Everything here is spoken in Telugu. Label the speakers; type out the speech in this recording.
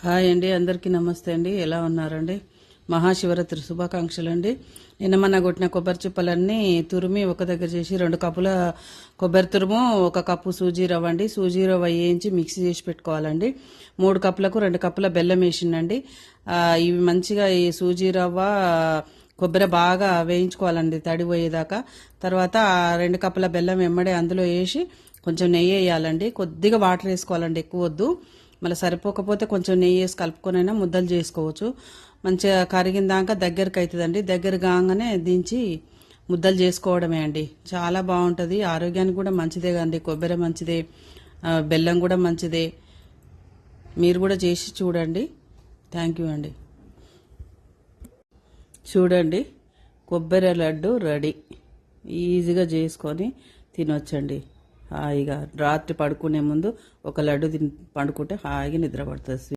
Speaker 1: హాయ్ అండి, అందరికీ నమస్తే అండి. ఎలా ఉన్నారండి? మహాశివరాత్రి శుభాకాంక్షలు అండి. నిన్న మొన్న కొట్టిన కొబ్బరి చిప్పలన్నీ తురిమి ఒక దగ్గర చేసి 2 కప్పుల కొబ్బరి తురుము, 1 కప్పు సూజీ రవ్వ అండి. సూజీ రవ్వ వేయించి మిక్సీ చేసి పెట్టుకోవాలండి. 3 కప్పులకు 2 కప్పుల బెల్లం వేసిండండి. ఇవి మంచిగా ఈ సూజీ రవ్వ కొబ్బరి బాగా వేయించుకోవాలండి తడిపోయేదాకా. తర్వాత 2 కప్పుల బెల్లం వెమ్మడే అందులో వేసి కొంచెం నెయ్యి వేయాలండి. కొద్దిగా వాటర్ వేసుకోవాలండి, ఎక్కువ వద్దు. మళ్ళీ సరిపోకపోతే కొంచెం నెయ్యి వేసి కలుపుకొనైనా ముద్దలు చేసుకోవచ్చు. మంచిగా కరిగిన దాకా దగ్గరికి అవుతుందండి. దగ్గర కాగానే దించి ముద్దలు చేసుకోవడమే అండి. చాలా బాగుంటుంది, ఆరోగ్యానికి కూడా మంచిదే కదండి. కొబ్బరి మంచిదే, బెల్లం కూడా మంచిదే. మీరు కూడా చేసి చూడండి. థ్యాంక్ యూ అండి. చూడండి, కొబ్బరి లడ్డు రెడీ. ఈజీగా చేసుకొని తినొచ్చండి హాయిగా. రాత్రి పడుకునే ముందు ఒక లడ్డు పడుకుంటే హాయిగా నిద్ర పడుతుంది.